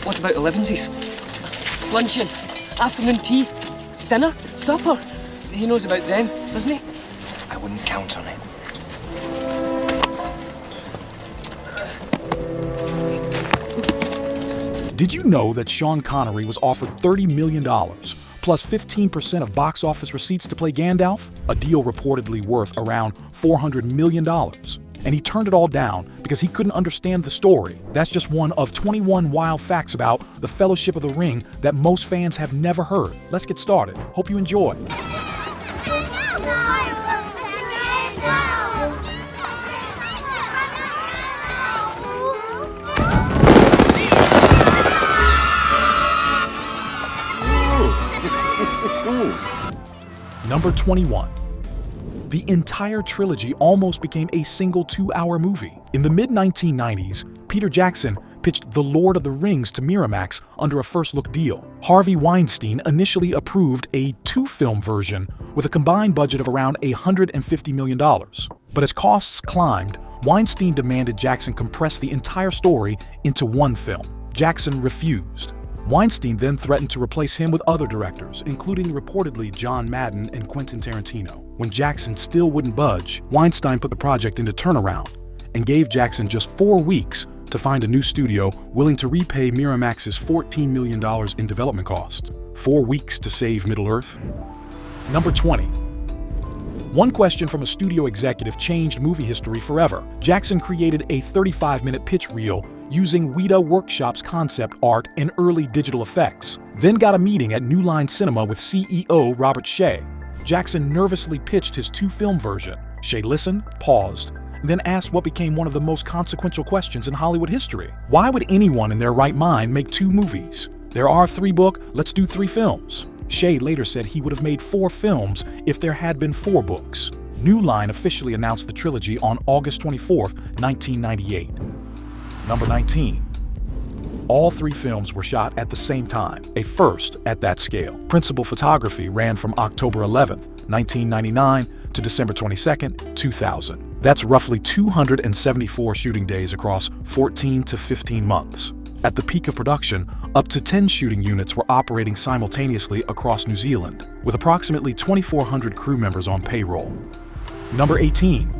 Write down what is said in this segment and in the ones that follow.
What about elevensies? Luncheon, afternoon tea, dinner, supper. He knows about them, doesn't he? I wouldn't count on it. Did you know that Sean Connery was offered $30 million, plus 15% of box office receipts to play Gandalf? A deal reportedly worth around $400 million. And he turned it all down because he couldn't understand the story. That's just one of 21 wild facts about the Fellowship of the Ring that most fans have never heard. Let's get started. Hope you enjoy. Number 21. The entire trilogy almost became a single 2-hour movie. In the mid-1990s, Peter Jackson pitched The Lord of the Rings to Miramax under a first-look deal. Harvey Weinstein initially approved a 2-film version with a combined budget of around $150 million. But as costs climbed, Weinstein demanded Jackson compress the entire story into one film. Jackson refused. Weinstein then threatened to replace him with other directors, including reportedly John Madden and Quentin Tarantino. When Jackson still wouldn't budge, Weinstein put the project into turnaround and gave Jackson just 4 weeks to find a new studio willing to repay Miramax's $14 million in development costs. 4 weeks to save Middle-earth? Number 20. One question from a studio executive changed movie history forever. Jackson created a 35-minute pitch reel using Weta Workshop's concept art and early digital effects, then got a meeting at New Line Cinema with CEO Robert Shaye. Jackson nervously pitched his 2-film version. Shaye listened, paused, then asked what became one of the most consequential questions in Hollywood history. Why would anyone in their right mind make 2 movies? There are 3 books, let's do 3 films. Shaye later said he would have made 4 films if there had been 4 books. New Line officially announced the trilogy on August 24, 1998. Number 19. All 3 films were shot at the same time, a first at that scale. Principal photography ran from October 11, 1999 to December 22, 2000. That's roughly 274 shooting days across 14 to 15 months. At the peak of production, up to 10 shooting units were operating simultaneously across New Zealand, with approximately 2,400 crew members on payroll. Number 18.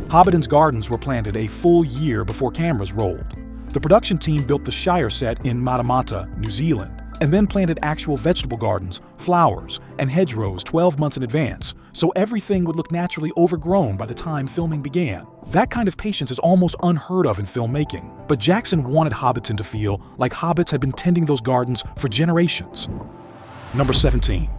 Hobbiton's gardens were planted a full year before cameras rolled. The production team built the Shire set in Matamata, New Zealand, and then planted actual vegetable gardens, flowers, and hedgerows 12 months in advance, so everything would look naturally overgrown by the time filming began. That kind of patience is almost unheard of in filmmaking, but Jackson wanted Hobbiton to feel like hobbits had been tending those gardens for generations. Number 17.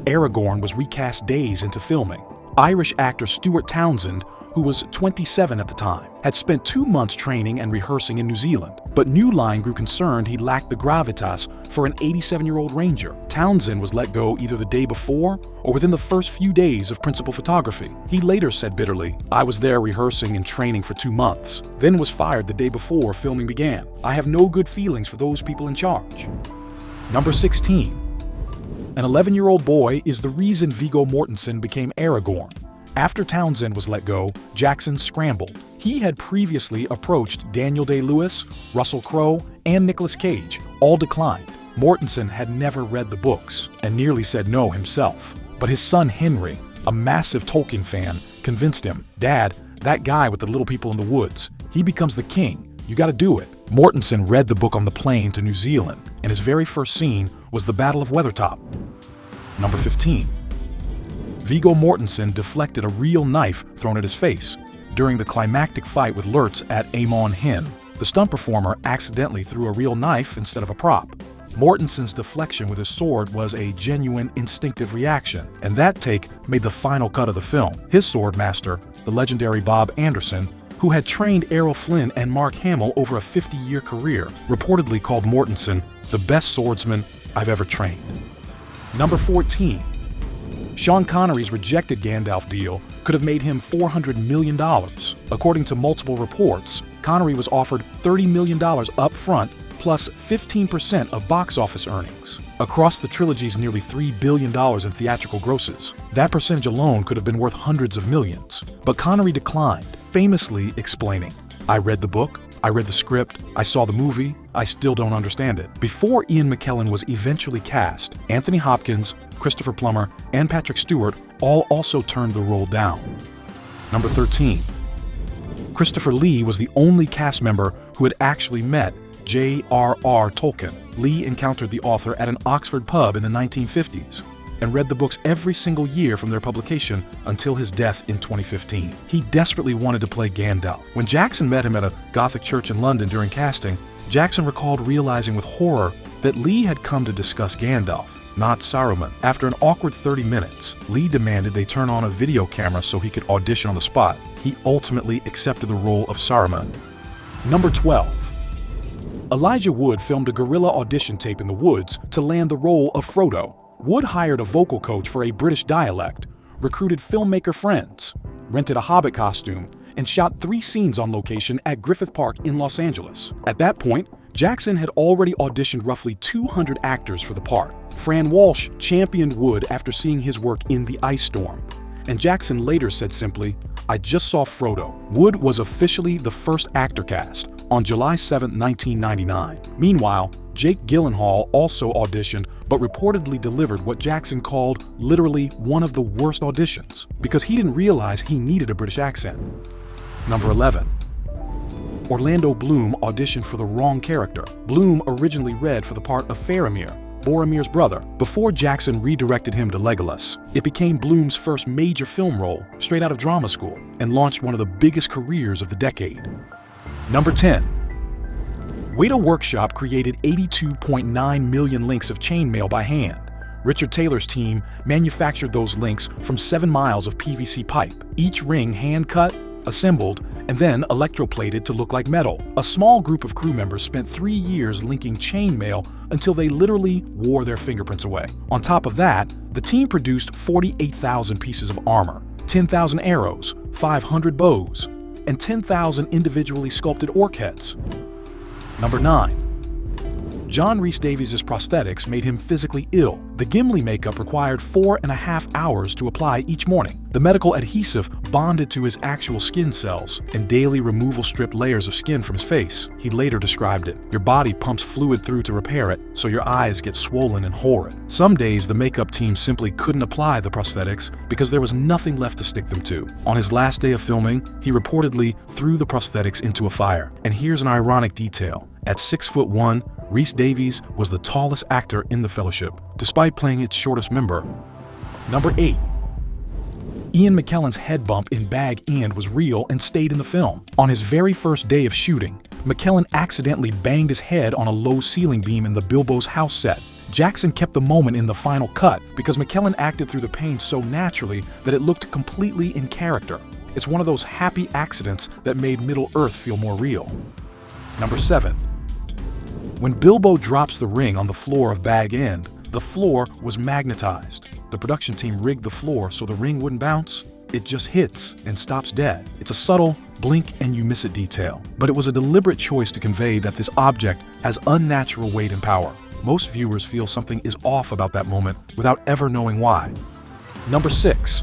Aragorn was recast days into filming. Irish actor Stuart Townsend, who was 27 at the time, had spent 2 months training and rehearsing in New Zealand, but New Line grew concerned he lacked the gravitas for an 87-year-old ranger. Townsend was let go either the day before or within the first few days of principal photography. He later said bitterly, "I was there rehearsing and training for 2 months, then was fired the day before filming began. I have no good feelings for those people in charge." Number 16. An 11-year-old boy is the reason Viggo Mortensen became Aragorn. After Townsend was let go, Jackson scrambled. He had previously approached Daniel Day-Lewis, Russell Crowe, and Nicolas Cage. All declined. Mortonson had never read the books and nearly said no himself. But his son Henry, a massive Tolkien fan, convinced him, "Dad, that guy with the little people in the woods, he becomes the king. You gotta do it." Mortonson read the book on the plane to New Zealand, and his very first scene was the Battle of Weathertop. Number 15. Viggo Mortensen deflected a real knife thrown at his face. During the climactic fight with Lurtz at Amon Hen, the stunt performer accidentally threw a real knife instead of a prop. Mortensen's deflection with his sword was a genuine instinctive reaction, and that take made the final cut of the film. His sword master, the legendary Bob Anderson, who had trained Errol Flynn and Mark Hamill over a 50-year career, reportedly called Mortonson the best swordsman I've ever trained. Number 14. Sean Connery's rejected Gandalf deal could have made him $400 million. According to multiple reports, Connery was offered $30 million up front plus 15% of box office earnings. Across the trilogy's nearly $3 billion in theatrical grosses, that percentage alone could have been worth hundreds of millions. But Connery declined, famously explaining, "I read the book, I read the script, I saw the movie, I still don't understand it. Before Ian McKellen was eventually cast, Anthony Hopkins, Christopher Plummer, and Patrick Stewart all also turned the role down. Number 13. Christopher Lee was the only cast member who had actually met J.R.R. Tolkien. Lee encountered the author at an Oxford pub in the 1950s and read the books every single year from their publication until his death in 2015. He desperately wanted to play Gandalf. When Jackson met him at a Gothic church in London during casting, Jackson recalled realizing with horror that Lee had come to discuss Gandalf, not Saruman. After an awkward 30 minutes, Lee demanded they turn on a video camera so he could audition on the spot. He ultimately accepted the role of Saruman. Number 12. Elijah Wood filmed a guerrilla audition tape in the woods to land the role of Frodo. Wood hired a vocal coach for a British dialect, recruited filmmaker friends, rented a Hobbit costume, and shot 3 scenes on location at Griffith Park in Los Angeles. At that point, Jackson had already auditioned roughly 200 actors for the part. Fran Walsh championed Wood after seeing his work in The Ice Storm, and Jackson later said simply, "I just saw Frodo." Wood was officially the first actor cast on July 7, 1999. Meanwhile, Jake Gyllenhaal also auditioned but reportedly delivered what Jackson called literally one of the worst auditions because he didn't realize he needed a British accent. Number 11. Orlando Bloom auditioned for the wrong character. Bloom originally read for the part of Faramir, Boromir's brother, before Jackson redirected him to Legolas. It became Bloom's first major film role, straight out of drama school, and launched one of the biggest careers of the decade. Number 10. Weta Workshop created 82.9 million links of chainmail by hand. Richard Taylor's team manufactured those links from 7 miles of PVC pipe, each ring hand-cut, assembled, and then electroplated to look like metal. A small group of crew members spent 3 years linking chainmail until they literally wore their fingerprints away. On top of that, the team produced 48,000 pieces of armor, 10,000 arrows, 500 bows, and 10,000 individually sculpted orc heads. Number 9. John Rhys Davies' prosthetics made him physically ill. The Gimli makeup required 4.5 hours to apply each morning. The medical adhesive bonded to his actual skin cells, and daily removal stripped layers of skin from his face. He later described it. Your body pumps fluid through to repair it, so your eyes get swollen and horrid. Some days, the makeup team simply couldn't apply the prosthetics because there was nothing left to stick them to. On his last day of filming, he reportedly threw the prosthetics into a fire. And here's an ironic detail. At 6'1", Rhys Davies was the tallest actor in the Fellowship, despite playing its shortest member. Number 8. Ian McKellen's head bump in Bag End was real and stayed in the film. On his very first day of shooting, McKellen accidentally banged his head on a low ceiling beam in the Bilbo's house set. Jackson kept the moment in the final cut because McKellen acted through the pain so naturally that it looked completely in character. It's one of those happy accidents that made Middle-earth feel more real. Number 7. When Bilbo drops the ring on the floor of Bag End, the floor was magnetized. The production team rigged the floor so the ring wouldn't bounce. It just hits and stops dead. It's a subtle, blink and you miss it detail, but it was a deliberate choice to convey that this object has unnatural weight and power. Most viewers feel something is off about that moment without ever knowing why. Number 6.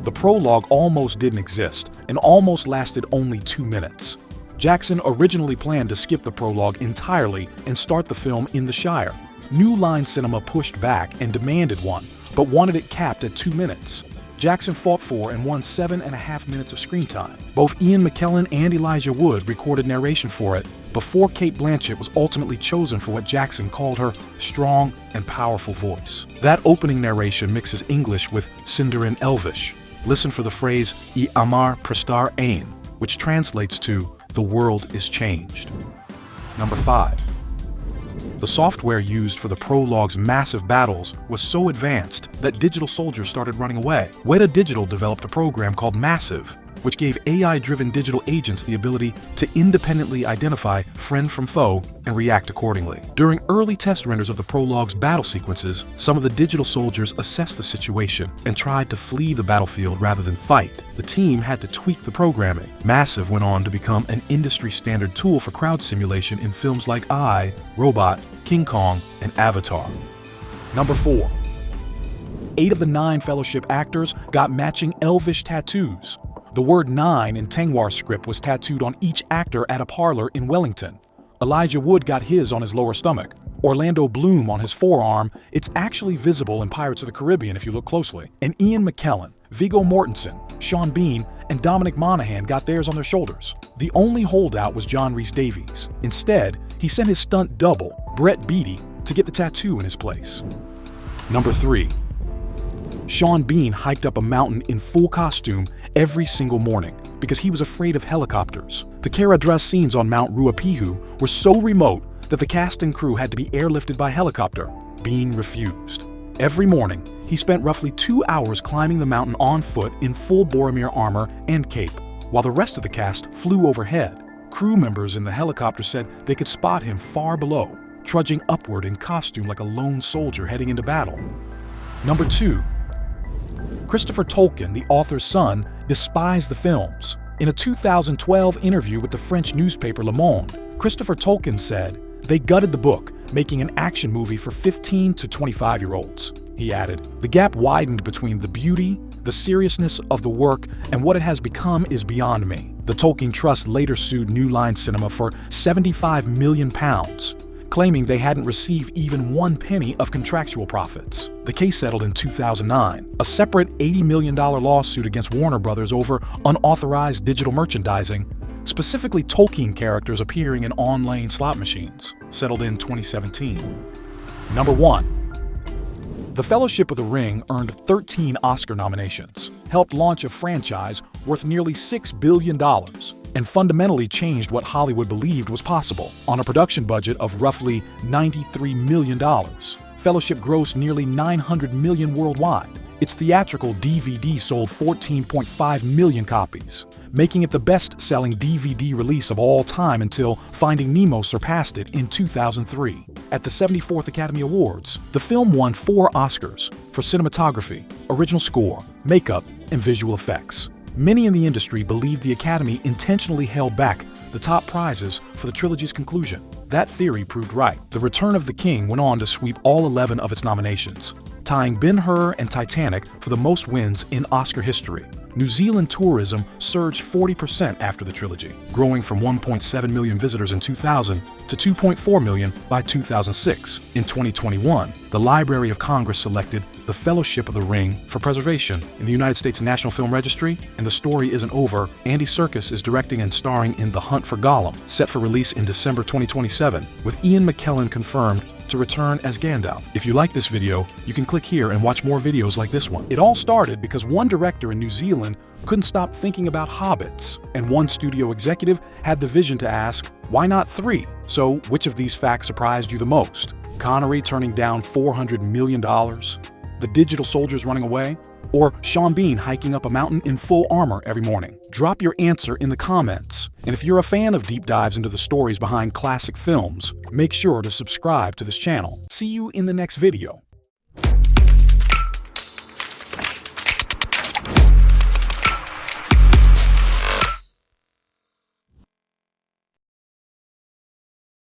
The prologue almost didn't exist and almost lasted only 2 minutes. Jackson originally planned to skip the prologue entirely and start the film in the Shire. New Line Cinema pushed back and demanded one, but wanted it capped at 2 minutes. Jackson fought for and won 7.5 minutes of screen time. Both Ian McKellen and Elijah Wood recorded narration for it before Cate Blanchett was ultimately chosen for what Jackson called her strong and powerful voice. That opening narration mixes English with Sindarin Elvish. Listen for the phrase "I amar prestar ein," which translates to "the world is changed." Number 5. The software used for the prologue's massive battles was so advanced that digital soldiers started running away. Weta Digital developed a program called Massive, which gave AI-driven digital agents the ability to independently identify friend from foe and react accordingly. During early test renders of the prologue's battle sequences, some of the digital soldiers assessed the situation and tried to flee the battlefield rather than fight. The team had to tweak the programming. Massive went on to become an industry-standard tool for crowd simulation in films like I, Robot, King Kong, and Avatar. Number 4. 8 of the 9 Fellowship actors got matching Elvish tattoos. The word 9 in Tengwar script was tattooed on each actor at a parlor in Wellington. Elijah Wood got his on his lower stomach. Orlando Bloom on his forearm. It's actually visible in Pirates of the Caribbean if you look closely. And Ian McKellen, Viggo Mortensen, Shaun Bean, and Dominic Monaghan got theirs on their shoulders. The only holdout was John Rhys-Davies. Instead, he sent his stunt double, Brett Beatty, to get the tattoo in his place. Number 3. Shaun Bean hiked up a mountain in full costume every single morning because he was afraid of helicopters. The Cara-Dras scenes on Mount Ruapihu were so remote that the cast and crew had to be airlifted by helicopter. Bean refused. Every morning, he spent roughly 2 hours climbing the mountain on foot in full Boromir armor and cape, while the rest of the cast flew overhead. Crew members in the helicopter said they could spot him far below, trudging upward in costume like a lone soldier heading into battle. Number 2. Christopher Tolkien, the author's son, despised the films. In a 2012 interview with the French newspaper Le Monde, Christopher Tolkien said, "They gutted the book, making an action movie for 15 to 25-year-olds. He added, "The gap widened between the beauty, the seriousness of the work, and what it has become is beyond me." The Tolkien Trust later sued New Line Cinema for £75 million, claiming they hadn't received even 1 penny of contractual profits. The case settled in 2009, a separate $80 million lawsuit against Warner Brothers over unauthorized digital merchandising, specifically Tolkien characters appearing in on-lane slot machines, settled in 2017. Number 1. The Fellowship of the Ring earned 13 Oscar nominations, helped launch a franchise worth nearly $6 billion, and fundamentally changed what Hollywood believed was possible. On a production budget of roughly $93 million, Fellowship grossed nearly $900 million worldwide. Its theatrical DVD sold 14.5 million copies, making it the best-selling DVD release of all time until Finding Nemo surpassed it in 2003. At the 74th Academy Awards, the film won 4 Oscars for cinematography, original score, makeup, and visual effects. Many in the industry believed the Academy intentionally held back the top prizes for the trilogy's conclusion. That theory proved right. The Return of the King went on to sweep all 11 of its nominations, tying Ben-Hur and Titanic for the most wins in Oscar history. New Zealand tourism surged 40% after the trilogy, growing from 1.7 million visitors in 2000 to 2.4 million by 2006. In 2021, the Library of Congress selected The Fellowship of the Ring for preservation in the United States National Film Registry, and The Story Isn't Over. Andy Serkis is directing and starring in The Hunt for Gollum, set for release in December 2027, with Ian McKellen confirmed to return as Gandalf. If you like this video, you can click here and watch more videos like this one. It all started because one director in New Zealand couldn't stop thinking about Hobbits, and one studio executive had the vision to ask, why not 3? So, which of these facts surprised you the most? Connery turning down $400 million? The digital soldiers running away? Or Shaun Bean hiking up a mountain in full armor every morning? Drop your answer in the comments. And if you're a fan of deep dives into the stories behind classic films, make sure to subscribe to this channel. See you in the next video.